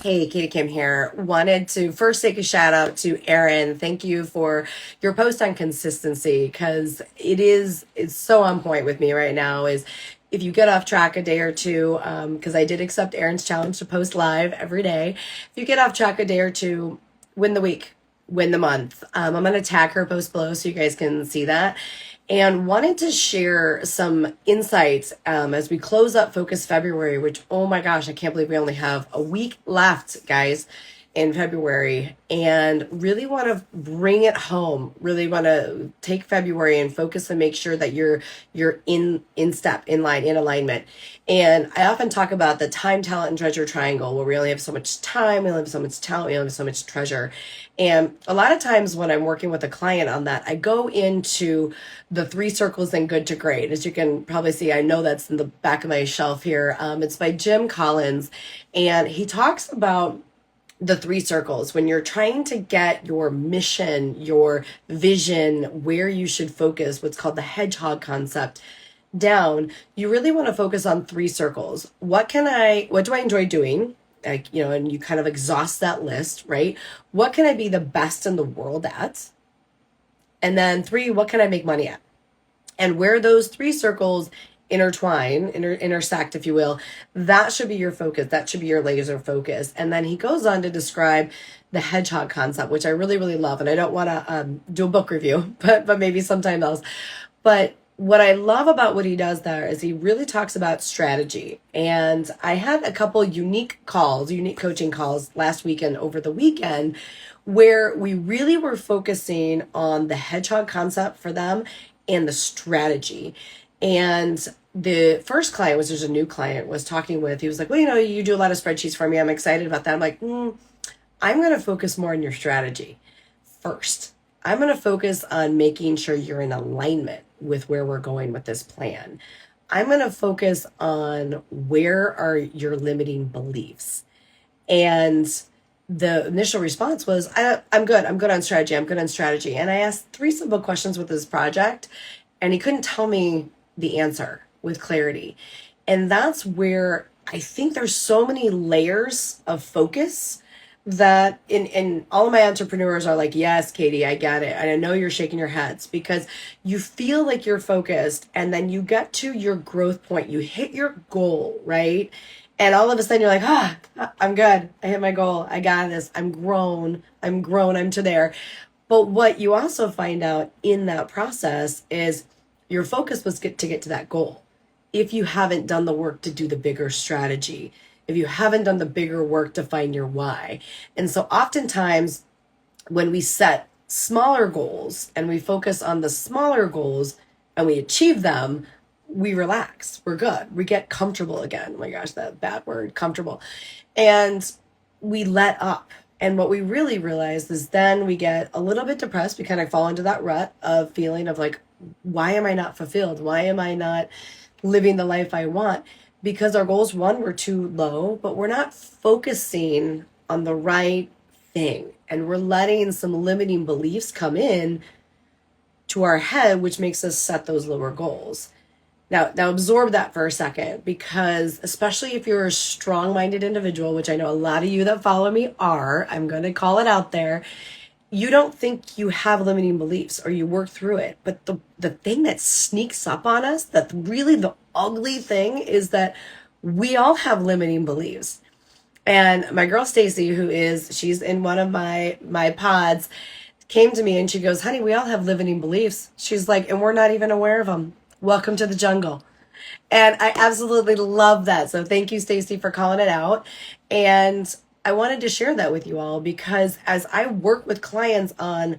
Hey, Katie Kim here. Wanted to first take a shout out to Erin. Thank you for your post on consistency because it's so on point with me right now. Is if you get off track a day or two, because I did accept Erin's challenge to post live every day. If you get off track a day or two, win the week, win the month. I'm going to tag her post below so you guys can see that and wanted to share some insights as we close up Focus February, which, oh my gosh, I can't believe we only have a week left, guys, in February, and really want to bring it home. Really want to take February and focus and make sure that you're in step, in line, in alignment. And I often talk about the time, talent, and treasure triangle, where we only have so much time, we only have so much talent, we only have so much treasure. And a lot of times when I'm working with a client on that, I go into the three circles and good to great. As you can probably see, I know that's in the back of my shelf here. It's by Jim Collins, and he talks about the three circles when you're trying to get your mission, your vision, where you should focus, what's called the hedgehog concept down. You really want to focus on three circles. What do I enjoy doing? Like, and you kind of exhaust that list, right? What can I be the best in the world at? And then three, what can I make money at? And where those three circles intertwine, intersect, if you will, that should be your focus. That should be your laser focus. And then he goes on to describe the hedgehog concept, which I really, really love. And I don't want to do a book review, but maybe sometime else. But what I love about what he does there is he really talks about strategy. And I had a couple unique coaching calls last weekend over the weekend where we really were focusing on the hedgehog concept for them and the strategy. And the first client was there's a new client was talking with, he was like, well, you do a lot of spreadsheets for me. I'm excited about that. I'm like, I'm going to focus more on your strategy first. I'm going to focus on making sure you're in alignment with where we're going with this plan. I'm going to focus on where are your limiting beliefs. And the initial response was, I'm good. I'm good on strategy. I'm good on strategy. And I asked three simple questions with this project, and he couldn't tell me the answer with clarity. And that's where I think there's so many layers of focus that in all of my entrepreneurs are like, yes, Katie, I get it. And I know you're shaking your heads because you feel like you're focused and then you get to your growth point, you hit your goal, right? And all of a sudden you're like, I'm good. I hit my goal. I got this. I'm grown. I'm to there. But what you also find out in that process is your focus was to get to that goal. If you haven't done the work to do the bigger strategy, if you haven't done the bigger work to find your why. And so oftentimes when we set smaller goals and we focus on the smaller goals and we achieve them, we relax. We're good. We get comfortable again. Oh my gosh, that bad word, comfortable. And we let up. And what we really realize is then we get a little bit depressed. We kind of fall into that rut of feeling of like, why am I not fulfilled? Why am I not living the life I want? Because our goals, one, were too low, but we're not focusing on the right thing. And we're letting some limiting beliefs come in to our head, which makes us set those lower goals. Now absorb that for a second, because especially if you're a strong-minded individual, which I know a lot of you that follow me are, I'm going to call it out there. You don't think you have limiting beliefs or you work through it. But the thing that sneaks up on us, that really the ugly thing is that we all have limiting beliefs. And my girl Stacy, she's in one of my pods, came to me and she goes, honey, we all have limiting beliefs. She's like, and we're not even aware of them. Welcome to the jungle. And I absolutely love that. So thank you, Stacy, for calling it out. And I wanted to share that with you all because as I work with clients on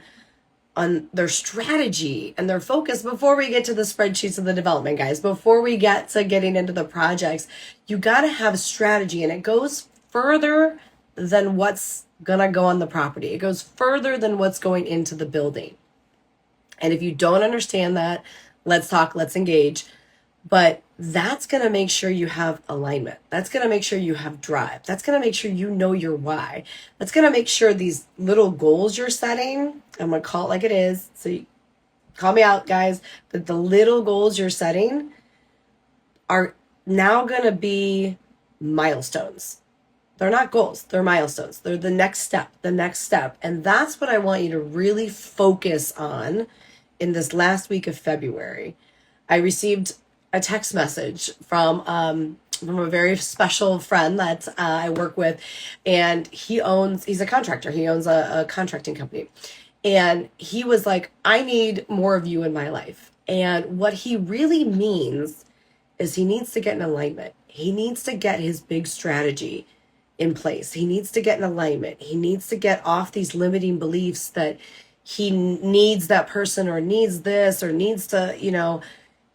their strategy and their focus before we get to the spreadsheets of the development, guys, before we get to getting into the projects, you got to have strategy, and it goes further than what's going to go on the property. It goes further than what's going into the building. And if you don't understand that, let's talk, let's engage. But that's going to make sure you have alignment. That's going to make sure you have drive. That's going to make sure you know your why. That's going to make sure these little goals you're setting, I'm going to call it like it is. So you call me out, guys, but the little goals you're setting are now going to be milestones. They're not goals, they're milestones. They're the next step, the next step. And that's what I want you to really focus on in this last week of February. I received a text message from a very special friend that I work with, and he's a contractor. He owns a contracting company. And he was like, I need more of you in my life. And what he really means is he needs to get in alignment. He needs to get his big strategy in place. He needs to get in alignment. He needs to get off these limiting beliefs that he needs that person or needs this or needs to,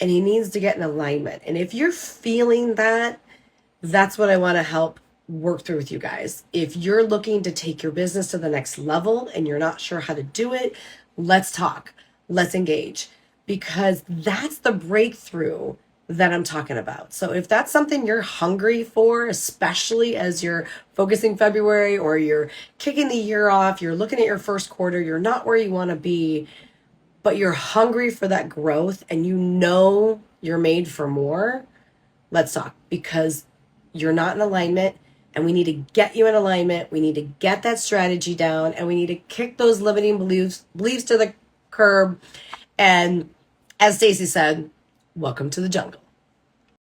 and he needs to get in alignment. And if you're feeling that, that's what I want to help work through with you guys. If you're looking to take your business to the next level and you're not sure how to do it, let's talk. Let's engage, because that's the breakthrough that I'm talking about. So if that's something you're hungry for, especially as you're focusing February or you're kicking the year off, you're looking at your first quarter, you're not where you want to be, but you're hungry for that growth and you're made for more, let's talk, because you're not in alignment and we need to get you in alignment. We need to get that strategy down and we need to kick those limiting beliefs to the curb. And as Stacy said, welcome to the jungle.